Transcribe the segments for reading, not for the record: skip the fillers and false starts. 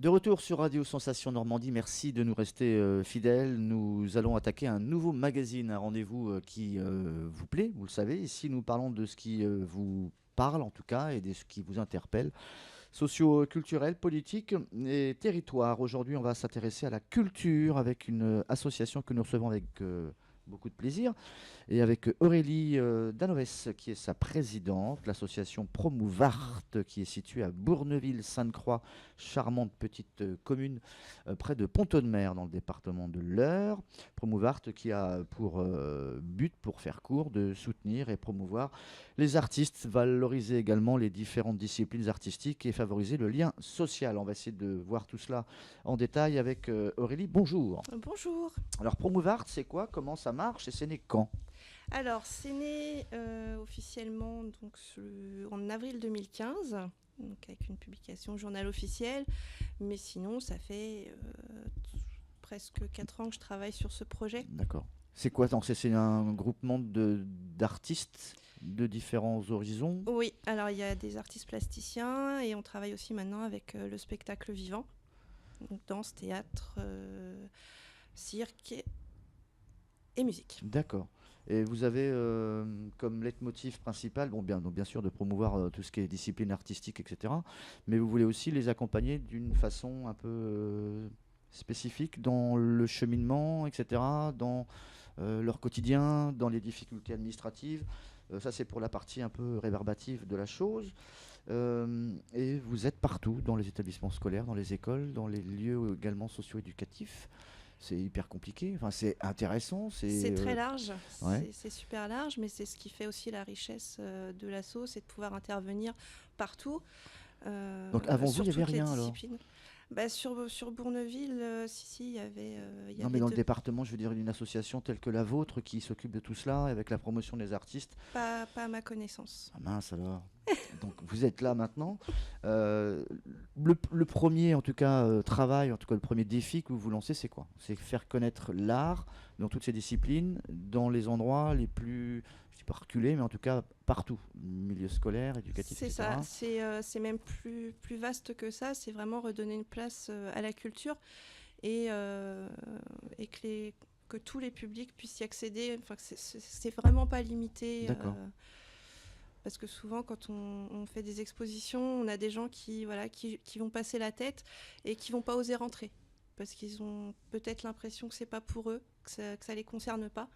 De retour sur Radio Sensation Normandie, merci de nous rester fidèles. Nous allons attaquer un nouveau magazine, un rendez-vous qui vous plaît, vous le savez. Ici, nous parlons de ce qui vous parle en tout cas et de ce qui vous interpelle. Socio-culturel, politique et territoire. Aujourd'hui, on va s'intéresser à la culture avec une association que nous recevons avec beaucoup de plaisir et avec Aurélie Danoves qui est sa présidente, l'association Promouvart qui est située à Bourneville-Sainte-Croix, charmante petite commune près de Pont-Audemer dans le département de l'Eure. Promouvart qui a pour but, pour faire court, de soutenir et promouvoir les artistes, valoriser également les différentes disciplines artistiques et favoriser le lien social. On va essayer de voir tout cela en détail avec Aurélie. Bonjour. Bonjour. Alors Promouvart, c'est quoi? Comment ça marche et c'est né quand? Alors, c'est né officiellement donc, en avril 2015, donc avec une publication au journal officiel. Mais sinon, ça fait presque 4 ans que je travaille sur ce projet. D'accord. C'est quoi? Donc, c'est un groupement d'artistes de différents horizons? Oui, alors il y a des artistes plasticiens et on travaille aussi maintenant avec le spectacle vivant. Donc, danse, théâtre, cirque et musique. D'accord. Et vous avez comme leitmotiv principal, bon, donc bien sûr de promouvoir tout ce qui est discipline artistique, etc. Mais vous voulez aussi les accompagner d'une façon un peu spécifique dans le cheminement, etc., dans leur quotidien, dans les difficultés administratives. Ça, c'est pour la partie un peu rébarbative de la chose. Et vous êtes partout, dans les établissements scolaires, dans les écoles, dans les lieux également socio-éducatifs. C'est hyper compliqué, enfin, c'est intéressant. C'est très large, ouais. c'est super large, mais c'est ce qui fait aussi la richesse de l'asso, c'est de pouvoir intervenir partout. Donc avant vous, il n'y avait rien alors? Bah, sur Bourneville, si, il y avait. Non, mais dans le département, je veux dire, une association telle que la vôtre qui s'occupe de tout cela, avec la promotion des artistes. Pas à ma connaissance. Ah mince alors. Donc vous êtes là maintenant. Le premier, en tout cas, travail, en tout cas le premier défi que vous vous lancez, c'est quoi? C'est faire connaître l'art dans toutes ses disciplines, dans les endroits les plus, je dis pas reculés, mais en tout cas partout, milieu scolaire, éducatif, C'est etc. ça, c'est même plus vaste que ça, c'est vraiment redonner une place à la culture et que tous les publics puissent y accéder. Enfin, c'est vraiment pas limité. D'accord. Parce que souvent, quand on fait des expositions, on a des gens qui vont passer la tête et qui vont pas oser rentrer. Parce qu'ils ont peut-être l'impression que c'est pas pour eux, que ça les concerne pas.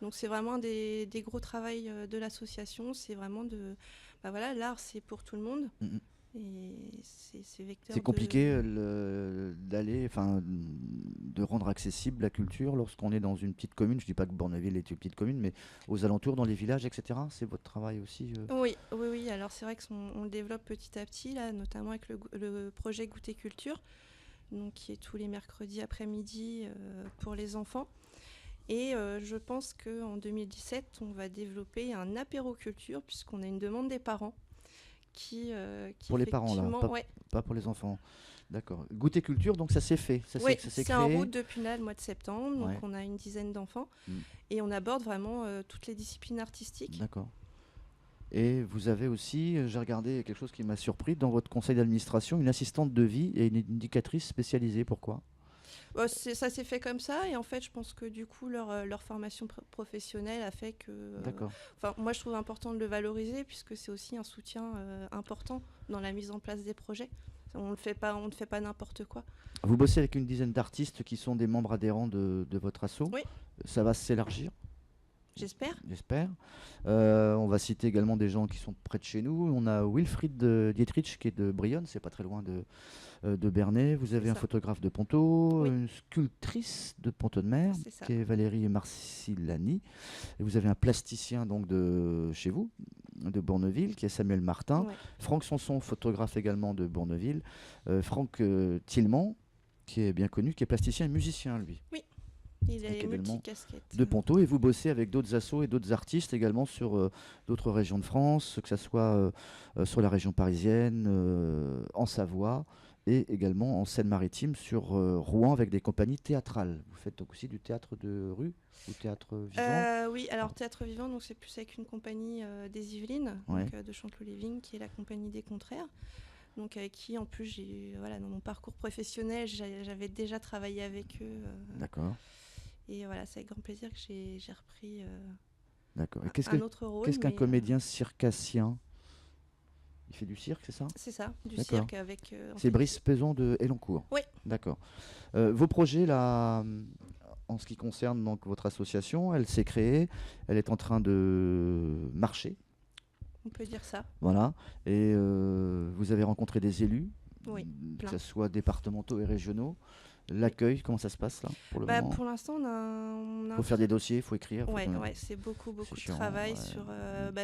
Donc c'est vraiment des gros travails de l'association. C'est vraiment l'art, c'est pour tout le monde. Mm-hmm. Et c'est vecteur. C'est compliqué d'aller, enfin, de rendre accessible la culture lorsqu'on est dans une petite commune. Je dis pas que Bourneville est une petite commune, mais aux alentours, dans les villages, etc. C'est votre travail aussi. Oui. Alors c'est vrai qu'on le développe petit à petit là, notamment avec le projet Goûter Culture, donc qui est tous les mercredis après-midi pour les enfants. Et je pense qu'en 2017, on va développer un apéro culture puisqu'on a une demande des parents. Qui pour les parents là, pas pour les enfants. D'accord. Goûter culture, donc ça s'est fait. Oui, c'est en route depuis là, le mois de septembre. Donc on a une dizaine d'enfants et on aborde vraiment toutes les disciplines artistiques. D'accord. Et vous avez aussi, j'ai regardé quelque chose qui m'a surpris, dans votre conseil d'administration, une assistante de vie et une éducatrice spécialisée. Pourquoi? Ça s'est fait comme ça et en fait je pense que du coup leur formation professionnelle a fait que moi je trouve important de le valoriser puisque c'est aussi un soutien important dans la mise en place des projets. On ne fait pas n'importe quoi. Vous bossez avec une dizaine d'artistes qui sont des membres adhérents de votre asso. Oui. Ça va s'élargir? J'espère. On va citer également des gens qui sont près de chez nous. On a Wilfried Dietrich qui est de Brionne, c'est pas très loin de Bernay. Vous avez un photographe de Ponto, une sculptrice de Pont-Audemer qui est Valérie Marcilani. Et vous avez un plasticien donc de chez vous, de Bourneville, qui est Samuel Martin. Ouais. Franck Sanson, photographe également de Bourneville. Franck Tillman, qui est bien connu, qui est plasticien et musicien lui. Oui. Il est multicasquette. De Ponto, et vous bossez avec d'autres assos et d'autres artistes également sur d'autres régions de France, que ce soit sur la région parisienne, en Savoie, et également en Seine-Maritime, sur Rouen, avec des compagnies théâtrales. Vous faites donc aussi du théâtre de rue ou théâtre vivant? Oui, alors théâtre vivant, donc c'est plus avec une compagnie des Yvelines, de Chanteloup-les-Vignes, qui est la compagnie des Contraires. donc avec qui en plus voilà, dans mon parcours professionnel j'avais déjà travaillé avec eux. D'accord. Et voilà, c'est avec grand plaisir que j'ai repris D'accord. Et un autre rôle. qu'est-ce qu'un Mais comédien circassien? Il fait du cirque, c'est ça? c'est ça, du D'accord. cirque avec. En C'est fait, Brice Peson de Elancourt. oui, D'accord. Vos projets là, en ce qui concerne donc votre association, elle s'est créée, elle est en train de marcher, on peut dire ça. voilà. Et vous avez rencontré des élus, Oui, que plein. ce soit départementaux et régionaux. L'accueil, comment ça se passe là pour le moment? Pour l'instant, on a Faut faire des dossiers, il faut écrire. ouais, c'est beaucoup C'est de chiant, travail ouais. sur,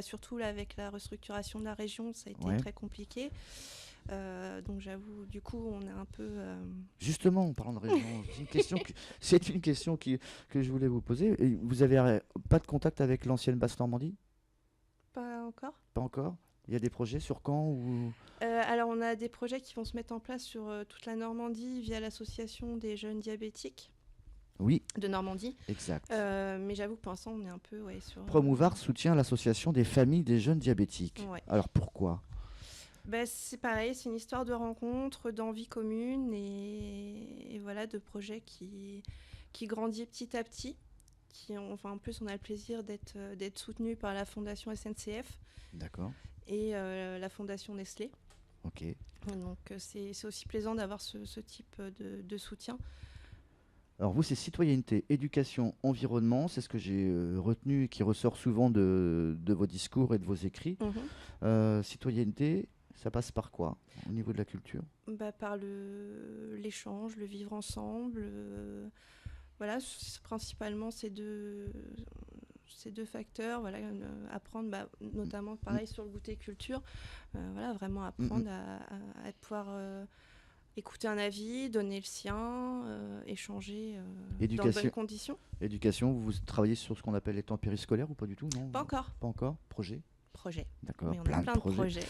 surtout là avec la restructuration de la région, ça a été Ouais. très compliqué. Donc j'avoue, du coup, on est un peu. Justement, en parlant de région, c'est une question que je voulais vous poser. Et vous avez pas de contact avec l'ancienne Basse-Normandie? Pas encore. Pas encore? Il y a des projets sur Caen ou... Alors on a des projets qui vont se mettre en place sur toute la Normandie via l'association des jeunes diabétiques Oui, de Normandie. exact. Mais j'avoue que pour l'instant, on est un peu sur. Promouvoir soutient l'association des familles des jeunes diabétiques. Ouais. Alors pourquoi? C'est pareil, c'est une histoire de rencontre, d'envie commune et voilà, de projets qui grandit petit à petit. En plus, on a le plaisir d'être soutenu par la Fondation SNCF D'accord. et la Fondation Nestlé. Ok. Donc c'est aussi plaisant d'avoir ce type de soutien. Alors vous, c'est citoyenneté, éducation, environnement, c'est ce que j'ai retenu et qui ressort souvent de vos discours et de vos écrits. Citoyenneté, ça passe par quoi au niveau de la culture? Par l'échange, le vivre ensemble. Voilà, principalement ces deux facteurs. Voilà, apprendre, notamment pareil sur le goûter culture. Voilà, vraiment apprendre à pouvoir écouter un avis, donner le sien, échanger dans de bonnes conditions. Éducation, vous travaillez sur ce qu'on appelle les temps périscolaires ou pas du tout, non? Pas encore. Pas encore. Projet? D'accord. Mais on a plein de projets.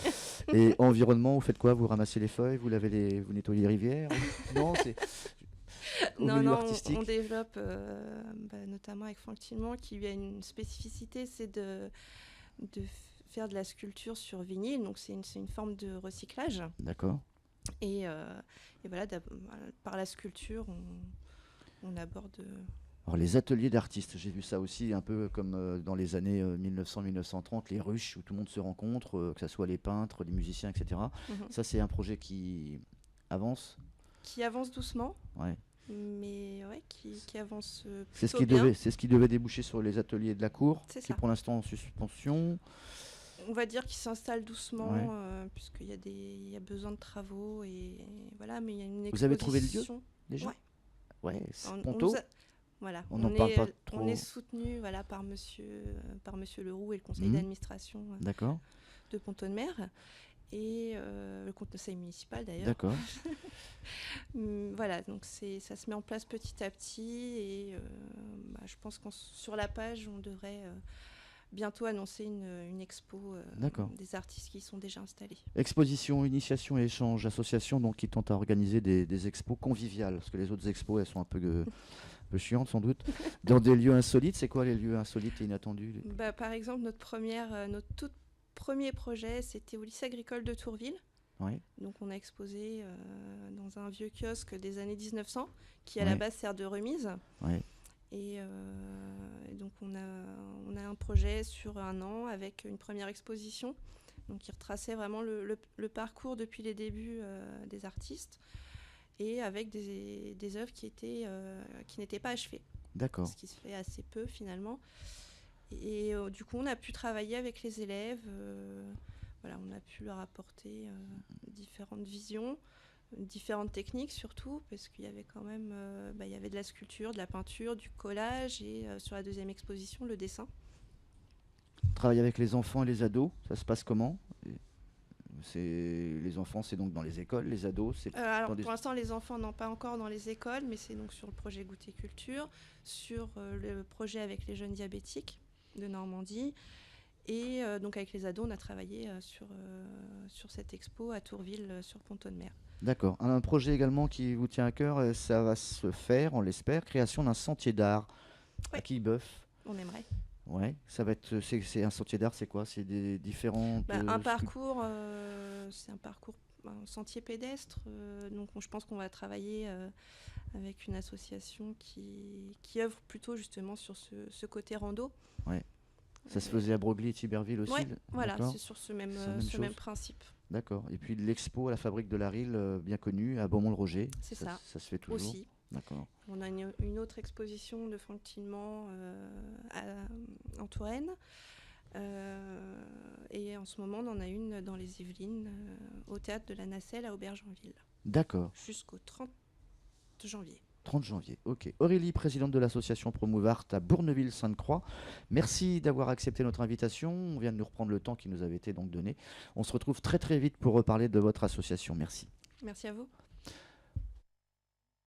Et environnement, vous faites quoi? Vous ramassez les feuilles, vous nettoyez les rivières? Non, c'est au milieu artistique. On développe, notamment avec Franck Tillman, qui a une spécificité, c'est de faire de la sculpture sur vinyle. Donc c'est une forme de recyclage. D'accord. Et voilà, par la sculpture, on aborde. Alors les ateliers d'artistes, j'ai vu ça aussi un peu comme dans les années 1900-1930, les ruches où tout le monde se rencontre, que ce soit les peintres, les musiciens, etc. Ça, c'est un projet qui avance. Qui avance doucement. Ouais. Mais ouais, qui avance c'est bien. C'est ce qui devait déboucher sur les ateliers de la cour, qui est pour l'instant en suspension. On va dire qu'il s'installe doucement, ouais. Puisqu'il y a besoin de travaux et voilà, mais il y a une exposition. Vous avez trouvé le lieu déjà? Ouais, Ponto. Voilà, on parle pas trop. On est soutenu par monsieur Leroux et le conseil d'administration de Pont-de-Mer et le conseil municipal d'ailleurs. D'accord. Voilà, donc ça se met en place petit à petit et je pense que sur la page on devrait bientôt annoncer une expo des artistes qui sont déjà installés. Exposition, initiation et échange, association donc, qui tente à organiser des expos conviviales, parce que les autres expos elles sont un peu chiantes sans doute, dans des lieux insolites. C'est quoi les lieux insolites et inattendus? Par exemple, notre tout premier projet, c'était au lycée agricole de Tourville. Ouais. Donc on a exposé dans un vieux kiosque des années 1900 qui à la base sert de remise. Ouais. Et donc on a un projet sur 1 an avec une première exposition donc qui retraçait vraiment le parcours depuis les débuts des artistes et avec des œuvres qui n'étaient pas achevées. D'accord. Ce qui se fait assez peu finalement. Et du coup on a pu travailler avec les élèves. Voilà, on a pu leur apporter différentes visions, différentes techniques surtout, parce qu'il y avait quand même il y avait de la sculpture, de la peinture, du collage et sur la deuxième exposition, le dessin. Travailler avec les enfants et les ados, ça se passe comment? Les enfants, c'est donc dans les écoles, les ados, c'est alors pour l'instant, les enfants n'ont pas encore dans les écoles, mais c'est donc sur le projet Goûter Culture, sur le projet avec les jeunes diabétiques de Normandie. Et donc avec les ados, on a travaillé sur cette expo à Tourville, sur Pont-de-Mer. D'accord. Un projet également qui vous tient à cœur, ça va se faire, on l'espère, création d'un sentier d'art à Quillebeuf. On aimerait. Ouais, ça va être. C'est un sentier d'art, c'est quoi? C'est des différentes. Un parcours, c'est un parcours un sentier pédestre. Donc je pense qu'on va travailler avec une association qui œuvre plutôt justement sur ce côté rando. Ouais. Ça se faisait à Broglie et Tiberville aussi. Ouais, voilà, d'accord. c'est sur C'est la même ce même chose. principe D'accord. Et puis l'expo à la fabrique de la Rille, bien connue, à Beaumont-le-Roger. C'est ça. Ça se fait toujours. aussi. D'accord. On a une autre exposition de Franck Tillement en Touraine. Et en ce moment, on en a une dans les Yvelines, au théâtre de la Nacelle à Aubergenville, D'accord. jusqu'au 30 janvier. 30 janvier, ok. Aurélie, présidente de l'association Promouvart à Bourneville-Sainte-Croix, merci d'avoir accepté notre invitation. On vient de nous reprendre le temps qui nous avait été donc donné. On se retrouve très très vite pour reparler de votre association. Merci. Merci à vous.